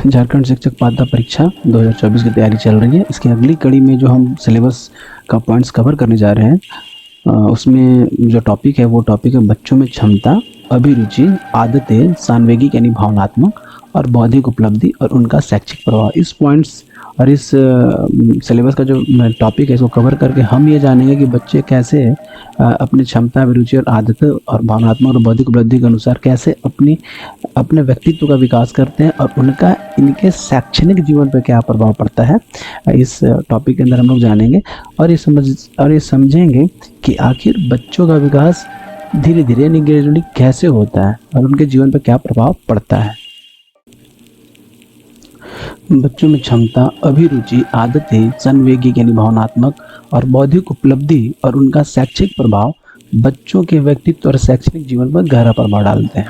झारखंड शिक्षक पात्रता परीक्षा 2024 की तैयारी चल रही है। इसकी अगली कड़ी में जो हम सिलेबस का पॉइंट्स कवर करने जा रहे हैं, उसमें जो टॉपिक है वो टॉपिक है बच्चों में क्षमता, अभिरुचि, आदतें, सान्वेगिक यानी भावनात्मक और बौद्धिक उपलब्धि और उनका शैक्षिक प्रभाव। इस पॉइंट्स और इस सिलेबस का जो टॉपिक है इसको कवर करके हम ये जानेंगे कि बच्चे कैसे अपनी क्षमता, अभिरुचि और आदतें और भावनात्मक और बौद्धिक उपलब्धि के अनुसार कैसे अपने व्यक्तित्व का विकास करते हैं और उनका इनके शैक्षणिक जीवन पर क्या प्रभाव पड़ता है। इस टॉपिक के अंदर हम लोग जानेंगे और ये समझेंगे कि आखिर बच्चों का विकास धीरे धीरे यानी ग्रेजुअली कैसे होता है और उनके जीवन पर क्या प्रभाव पड़ता है। बच्चों में क्षमता, अभिरुचि, आदतें, संवेगिक यानी भावनात्मक और बौद्धिक उपलब्धि और उनका शैक्षिक प्रभाव बच्चों के व्यक्तित्व और शैक्षणिक जीवन पर गहरा प्रभाव डालते हैं।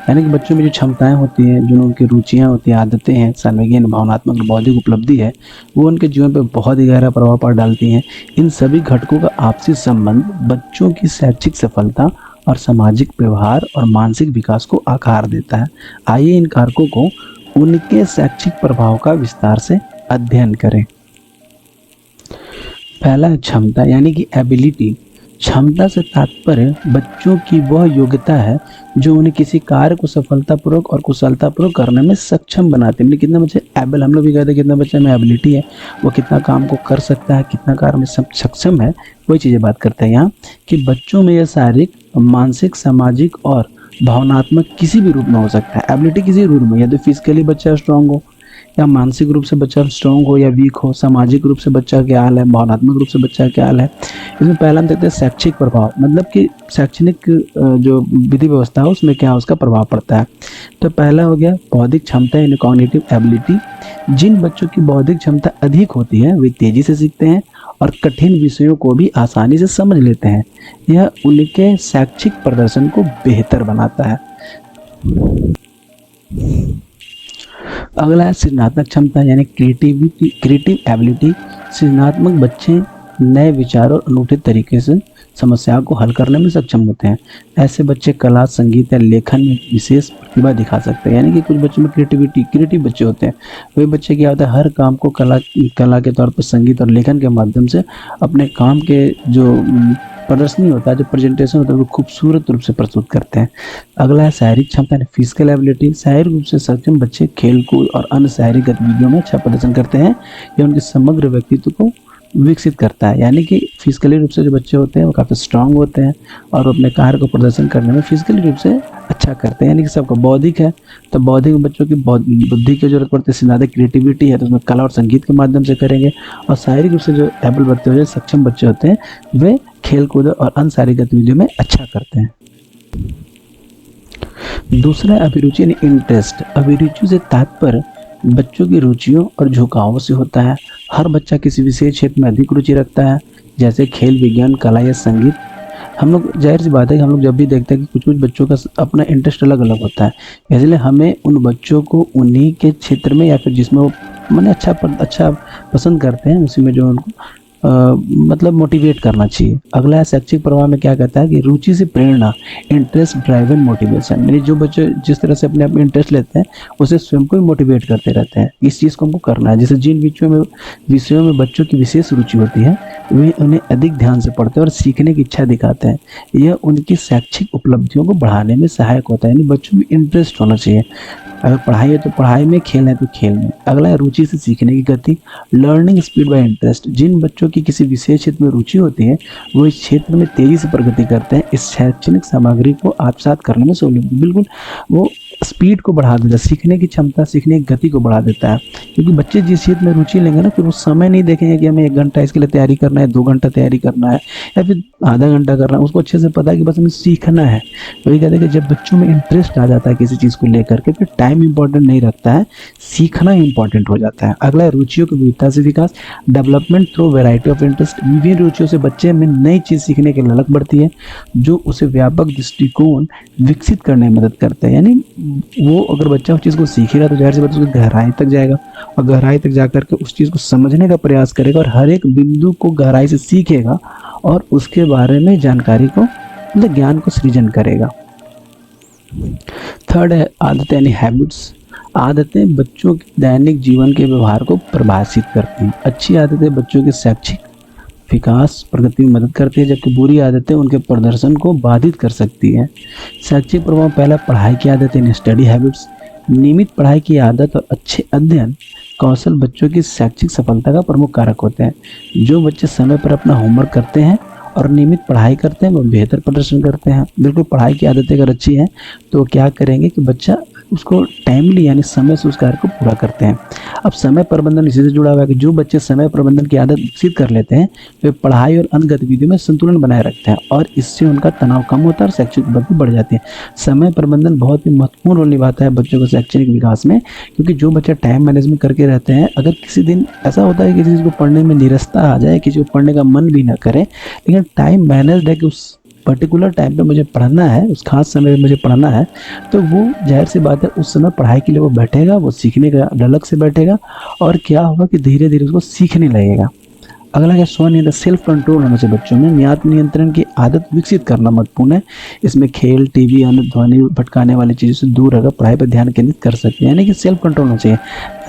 यानी कि बच्चों में जो क्षमताएं होती हैं, जो उनकी रुचियां होती हैं, आदतें हैं, संवेगिक यानी भावनात्मक और बौद्धिक उपलब्धि है, वो उनके जीवन पर बहुत ही गहरा प्रभाव डालती हैं। इन सभी घटकों का आपसी संबंध बच्चों की शैक्षिक सफलता और सामाजिक व्यवहार और मानसिक विकास को आकार देता है। आइए इन कारकों को उनके शैक्षिक प्रभाव का विस्तार से अध्ययन करें। पहला, क्षमता यानी कि एबिलिटी। क्षमता से तात्पर्य बच्चों की वह योग्यता है जो उन्हें किसी कार्य को सफलतापूर्वक और कुशलतापूर्वक करने में सक्षम बनाती है। कितना बच्चे एबल, हम लोग भी कहते हैं कितना बच्चे में एबिलिटी है, वो कितना काम को कर सकता है, कितना कार्य में सक्षम है, वही चीज़ें बात करते हैं यहाँ कि बच्चों में यह शारीरिक, मानसिक, सामाजिक और भावनात्मक किसी भी रूप में हो सकता है। एबिलिटी किसी रूप में, या तो फिजिकली बच्चा स्ट्रांग हो, या मानसिक रूप से बच्चा स्ट्रांग हो या वीक हो, सामाजिक रूप से बच्चा क्या हाल है, भावनात्मक रूप से बच्चा क्या हाल है। इसमें पहला हम देखते हैं शैक्षिक प्रभाव, मतलब कि शैक्षणिक जो विधि व्यवस्था है उसमें क्या उसका प्रभाव पड़ता है। तो पहला हो गया बौद्धिक क्षमता यानी कॉग्निटिव एबिलिटी। जिन बच्चों की बौद्धिक क्षमता अधिक होती है वे तेजी से सीखते हैं और कठिन विषयों को भी आसानी से समझ लेते हैं। यह उनके शैक्षिक प्रदर्शन को बेहतर बनाता है। अगला है सृजनात्मक क्षमता यानी क्रिएटिव एबिलिटी। सृजनात्मक बच्चे नए विचारों और अनूठे तरीके से समस्याओं को हल करने में सक्षम होते हैं। ऐसे बच्चे कला, संगीत या लेखन में विशेष प्रतिभा दिखा सकते हैं। यानी कि कुछ बच्चों में क्रिएटिव बच्चे होते हैं। वे बच्चे क्या होता है, हर काम को कला के तौर पर संगीत और लेखन के माध्यम से अपने काम के जो प्रदर्शनी होता है, जो प्रेजेंटेशन होता है, वो खूबसूरत रूप से प्रस्तुत करते हैं। अगला है शारीरिक क्षमता यानी फिजिकल एबिलिटी। शारीरिक रूप से सक्षम बच्चे खेलकूद और अन्य शारीरिक गतिविधियों में अच्छा प्रदर्शन करते हैं। यह उनके समग्र व्यक्तित्व को विकसित करता है। यानी कि फिजिकली रूप से जो बच्चे होते हैं वो काफ़ी स्ट्रांग होते हैं और अपने कार्य को प्रदर्शन करने में फिजिकली रूप से अच्छा करते हैं। यानी कि सबका बौद्धिक है तो बौद्धिक बच्चों की बुद्धि की जरूरत पड़ती है। ज़्यादा क्रिएटिविटी है तो उसमें कला और संगीत के माध्यम से करेंगे। और शारीरिक रूप से जो एबल बच्चे होते हैं, सक्षम बच्चे होते हैं, वे खेल कूद और अन्य शारीरिक गतिविधियों में अच्छा करते हैं। दूसरा अभिरुचि यानी इंटरेस्ट। अभिरुचि से तात्पर्य बच्चों की रुचियों और झुकावों से होता है। हर बच्चा किसी विशेष क्षेत्र में अधिक रुचि रखता है, जैसे खेल, विज्ञान, कला या संगीत। हम लोग जाहिर सी बात है कि हम लोग जब भी देखते हैं कि कुछ बच्चों का अपना इंटरेस्ट अलग अलग होता है, इसलिए हमें उन बच्चों को उन्हीं के क्षेत्र में या फिर जिसमें वो मैंने अच्छा पसंद करते हैं उसी में जो उनको मतलब मोटिवेट करना चाहिए। अगला शैक्षिक प्रभाव में क्या कहता है कि रुचि से प्रेरणा, इंटरेस्ट ड्राइवन मोटिवेशन। यानी जो बच्चे जिस तरह से अपने आप में इंटरेस्ट लेते हैं उसे स्वयं को भी मोटिवेट करते रहते हैं, इस चीज़ को हमको करना है। जैसे जिन विषयों में बच्चों की विशेष रुचि होती है वे उन्हें अधिक ध्यान से पढ़ते हैं और सीखने की इच्छा दिखाते हैं। यह उनकी शैक्षिक उपलब्धियों को बढ़ाने में सहायक होता है। यानी बच्चों में इंटरेस्ट होना चाहिए। अगर पढ़ाई है तो पढ़ाई में, खेल है तो खेल में। अगला है रुचि से सीखने की गति, लर्निंग स्पीड बाय इंटरेस्ट। जिन बच्चों की किसी विशेष क्षेत्र में रुचि होती है वो इस क्षेत्र में तेजी से प्रगति करते हैं। इस शैक्षणिक सामग्री को आत्मसात करने में सहूलियत, बिल्कुल वो स्पीड को बढ़ा देता है, सीखने की क्षमता, सीखने की गति को बढ़ा देता है। क्योंकि बच्चे जिस क्षेत्र में रुचि लेंगे ना, फिर वो समय नहीं देखेंगे कि हमें 1 घंटा इसके लिए तैयारी करना है, 2 घंटा तैयारी करना है या फिर आधा घंटा करना है। उसको अच्छे से पता है कि बस हमें सीखना है। वही कहते हैं कि जब बच्चों में इंटरेस्ट आ जाता है किसी चीज़ को लेकर के, फिर टाइम इंपॉर्टेंट नहीं रखता है, सीखना इंपॉर्टेंट हो जाता है। अगला है रुचियों की विविधता से विकास, development through variety of interest. विभिन्न रुचियों से बच्चे में नई चीज़ सीखने की ललक बढ़ती है जो उसे व्यापक दृष्टिकोण विकसित करने में मदद करते हैं। यानी वो अगर बच्चा उस चीज़ को सीखेगा तो जाहिर सी बात उसकी गहराई तक जाएगा और गहराई तक जाकर के उस चीज़ को समझने का प्रयास करेगा और हर एक बिंदु को गहराई से सीखेगा और उसके बारे में जानकारी को, मतलब ज्ञान को सृजन करेगा। थर्ड है आदत यानी हैबिट्स। आदतें बच्चों के दैनिक जीवन के व्यवहार को प्रभावित करती हैं। अच्छी आदतें बच्चों के शैक्षिक विकास प्रगति में मदद करती है, जबकि बुरी आदतें उनके प्रदर्शन को बाधित कर सकती हैं। शैक्षिक प्रभाव पहला, पढ़ाई की आदतें, स्टडी हैबिट्स। नियमित पढ़ाई की आदत और अच्छे अध्ययन कौशल बच्चों की शैक्षिक सफलता का प्रमुख कारक होते हैं। जो बच्चे समय पर अपना होमवर्क करते हैं और नियमित पढ़ाई करते हैं वो बेहतर प्रदर्शन करते हैं। बिल्कुल, पढ़ाई की आदतें अगर अच्छी हैं तो क्या करेंगे कि बच्चा उसको टाइमली यानी समय से उस कार्य को पूरा करते हैं। अब समय प्रबंधन इसी से जुड़ा हुआ है कि जो बच्चे समय प्रबंधन की आदत विकसित कर लेते हैं वे पढ़ाई और अन्य गतिविधियों में संतुलन बनाए रखते हैं और इससे उनका तनाव कम होता है और शैक्षिक प्रगति बढ़ जाती है। समय प्रबंधन बहुत ही महत्वपूर्ण रोल निभाता है बच्चों के शैक्षणिक विकास में, क्योंकि जो बच्चे टाइम मैनेजमेंट करके रहते हैं, अगर किसी दिन ऐसा होता है कि किसी को पढ़ने में निरस्ता आ जाए, किसी को पढ़ने का मन भी ना करे, लेकिन टाइम मैनेज्ड है कि उस पर्टिकुलर टाइम पे मुझे पढ़ना है, उस खास समय पे मुझे पढ़ना है, तो वो जाहिर सी बात है उस समय पढ़ाई के लिए वो बैठेगा, वो सीखने का ढलक से बैठेगा और क्या होगा कि धीरे धीरे उसको सीखने लगेगा। अगला है स्वनियंत्रण, सेल्फ कंट्रोल होना चाहिए बच्चों में। आत्म नियंत्रण की आदत विकसित करना महत्वपूर्ण है। इसमें खेल, टीवी, अन्य ध्वनि भटकाने वाली चीज़ों से दूर रहकर पढ़ाई पर ध्यान केंद्रित कर सकते हैं, यानी कि सेल्फ कंट्रोल होना चाहिए।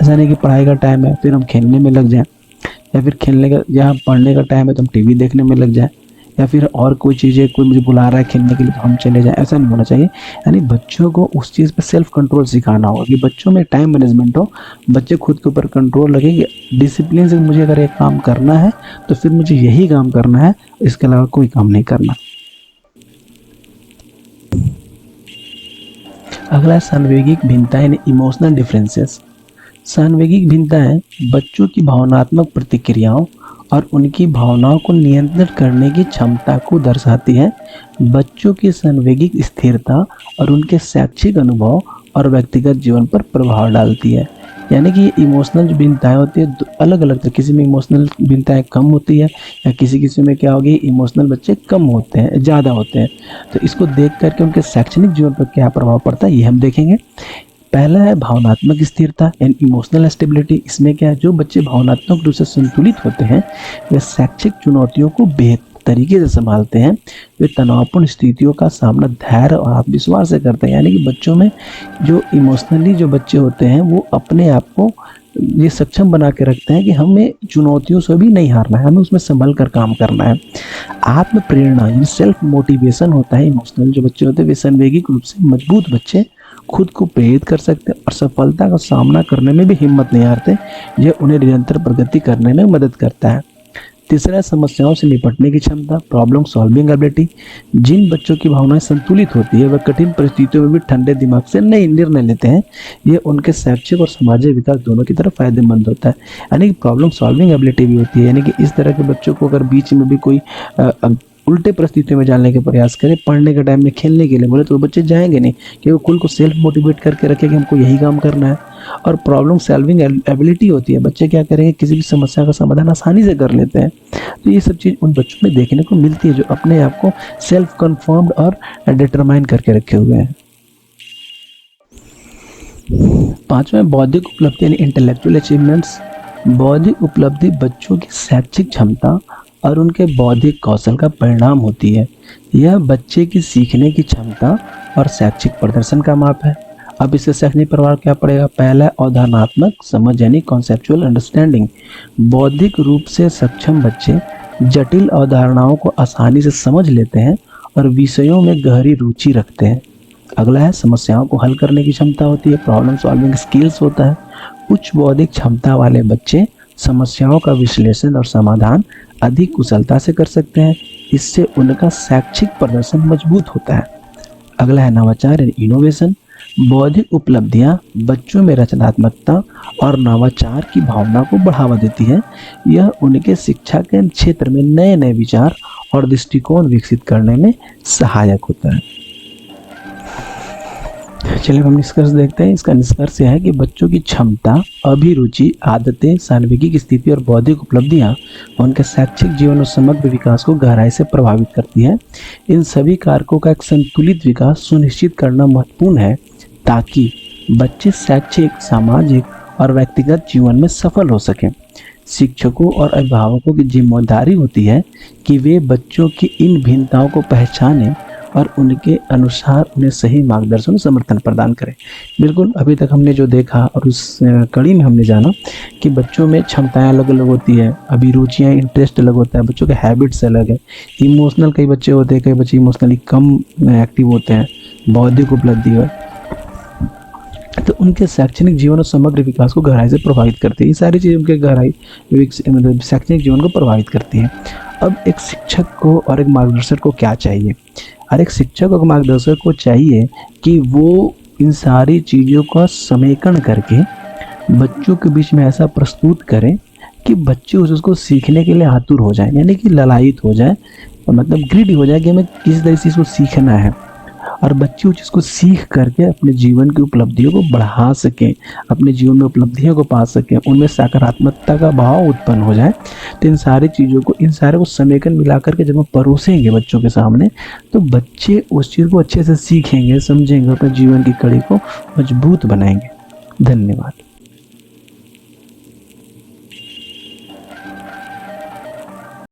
ऐसा नहीं कि पढ़ाई का टाइम है फिर हम खेलने में लग जाएं, या फिर खेलने का जहाँ पढ़ने का टाइम है तो हम टीवी देखने में लग जाएं, या फिर और कोई चीज़ें, कोई मुझे बुला रहा है खेलने के लिए तो हम चले जाएं, ऐसा नहीं होना चाहिए। यानी बच्चों को उस चीज़ पे सेल्फ कंट्रोल सिखाना होगा कि बच्चों में टाइम मैनेजमेंट हो, बच्चे खुद के ऊपर कंट्रोल रखें कि डिसिप्लिन से मुझे अगर एक काम करना है तो फिर मुझे यही काम करना है, इसके अलावा कोई काम नहीं करना। अगला है सांवेगिक भिन्नताएं यानी इमोशनल डिफरेंसेस। सांवेगिक भिन्नताएं बच्चों की भावनात्मक प्रतिक्रियाओं और उनकी भावनाओं को नियंत्रित करने की क्षमता को दर्शाती है। बच्चों की सांवेगिक स्थिरता और उनके शैक्षिक अनुभव और व्यक्तिगत जीवन पर प्रभाव डालती है। यानी कि इमोशनल जो भिन्नताएं होती है अलग अलग, तो किसी में इमोशनल भिन्नताएं कम होती है या किसी किसी में क्या होगी इमोशनल बच्चे कम होते हैं, ज़्यादा होते हैं। तो इसको देख करके उनके शैक्षणिक जीवन पर क्या प्रभाव पड़ता है ये हम देखेंगे। पहला है भावनात्मक स्थिरता एंड इमोशनल स्टेबिलिटी। इसमें क्या है, जो बच्चे भावनात्मक रूप से संतुलित होते हैं वे शैक्षिक चुनौतियों को बेहतर तरीके से संभालते हैं। वे तनावपूर्ण स्थितियों का सामना धैर्य और आत्मविश्वास से करते हैं। यानी कि बच्चों में जो इमोशनली जो बच्चे होते हैं वो अपने आप को ये सक्षम बना के रखते हैं कि हमें चुनौतियों से भी नहीं हारना है, हमें उसमें संभल कर काम करना है। आत्म प्रेरणा यानी सेल्फ मोटिवेशन होता है। इमोशनल जो बच्चे होते हैं वे संवेगिक रूप से मजबूत बच्चे खुद को प्रेरित कर सकते हैं और सफलता का सामना करने में भी हिम्मत नहीं हारते। यह उन्हें निरंतर प्रगति करने में मदद करता है। तीसरा, समस्याओं से निपटने की क्षमता, प्रॉब्लम सॉल्विंग एबिलिटी। जिन बच्चों की भावनाएं संतुलित होती है वह कठिन परिस्थितियों में भी ठंडे दिमाग से नए निर्णय लेते हैं। ये उनके शैक्षिक और सामाजिक विकास दोनों की तरफ फायदेमंद होता है। यानी कि प्रॉब्लम सॉल्विंग एबिलिटी भी होती है। यानी कि इस तरह के बच्चों को अगर बीच में भी कोई उल्टे परिस्थितियों में जाने के प्रयास करें, पढ़ने के टाइम में खेलने के लिए बोले तो बच्चे जाएंगे नहीं, कि वो खुद को सेल्फ मोटिवेट करके रखें कि हमको यही काम करना है। और प्रॉब्लम सॉल्विंग एबिलिटी होती है, बच्चे क्या करेंगे किसी भी समस्या का समाधान आसानी से कर लेते हैं। तो ये सब चीज़ उन बच्चों में देखने को मिलती है जो अपने आप को सेल्फ कन्फर्म्ड और डिटरमाइन करके रखे हुए हैं। पांचवें, बौद्धिक उपलब्धि यानी इंटेलेक्चुअल अचीवमेंट्स। बौद्धिक उपलब्धि बच्चों की शैक्षिक क्षमता और उनके बौद्धिक कौशल का परिणाम होती है। यह बच्चे की सीखने की क्षमता और शैक्षिक प्रदर्शन का माप है। अब इससे शैक्षणिक प्रभाव क्या पड़ेगा? पहला, अवधारणात्मक समझ यानी कॉन्सेप्चुअल अंडरस्टैंडिंग। बौद्धिक रूप से सक्षम बच्चे जटिल अवधारणाओं को आसानी से समझ लेते हैं और विषयों में गहरी रुचि रखते हैं। अगला है, समस्याओं को हल करने की क्षमता होती है, प्रॉब्लम सॉल्विंग स्किल्स होता है। उच्च बौद्धिक क्षमता वाले बच्चे समस्याओं का विश्लेषण और समाधान अधिक कुशलता से कर सकते हैं। इससे उनका शैक्षिक प्रदर्शन मजबूत होता है। अगला है नवाचार यानी इनोवेशन। बौद्धिक उपलब्धियां बच्चों में रचनात्मकता और नवाचार की भावना को बढ़ावा देती है। यह उनके शिक्षा के क्षेत्र में नए नए विचार और दृष्टिकोण विकसित करने में सहायक होता है। चलिए हम निष्कर्ष देखते हैं। इसका निष्कर्ष यह है कि बच्चों की क्षमता, अभिरुचि, आदतें, सांवेगिक स्थिति और बौद्धिक उपलब्धियां उनके शैक्षिक जीवन और समग्र विकास को गहराई से प्रभावित करती है। इन सभी कारकों का एक संतुलित विकास सुनिश्चित करना महत्वपूर्ण है ताकि बच्चे शैक्षिक, सामाजिक और व्यक्तिगत जीवन में सफल हो सकें। शिक्षकों और अभिभावकों की जिम्मेदारी होती है कि वे बच्चों की इन भिन्नताओं को पहचानें और उनके अनुसार उन्हें सही मार्गदर्शन और समर्थन प्रदान करें। बिल्कुल, अभी तक हमने जो देखा और उस कड़ी में हमने जाना कि बच्चों में क्षमताएँ अलग-अलग होती है, अभिरुचियाँ, इंटरेस्ट अलग होता है, बच्चों के हैबिट्स अलग है। इमोशनल कई बच्चे होते हैं, कई बच्चे इमोशनली कम एक्टिव होते हैं, बौद्धिक उपलब्धि है, तो उनके शैक्षणिक जीवन और समग्र विकास को गहराई से प्रभावित करती है। ये सारी चीज़ें उनके गहराई मतलब शैक्षणिक जीवन को प्रभावित करती हैं। अब एक शिक्षक को और एक मार्गदर्शक को क्या चाहिए? और एक शिक्षक और मार्गदर्शक को चाहिए कि वो इन सारी चीज़ों का समेकन करके बच्चों के बीच में ऐसा प्रस्तुत करें कि बच्चे उसको सीखने के लिए आतुर हो जाएँ, यानी कि ललायित हो जाएँ, मतलब ग्रीडी हो जाए कि हमें किस तरह से इसको सीखना है, और बच्चे उस चीज़ को सीख करके अपने जीवन की उपलब्धियों को बढ़ा सकें, अपने जीवन में उपलब्धियों को पा सकें, उनमें सकारात्मकता का भाव उत्पन्न हो जाए। तो इन सारी चीज़ों को, इन सारे को समेकन मिला कर के जब हम परोसेंगे बच्चों के सामने, तो बच्चे उस चीज़ को अच्छे से सीखेंगे, समझेंगे, अपने जीवन की कड़ी को मजबूत बनाएँगे। धन्यवाद।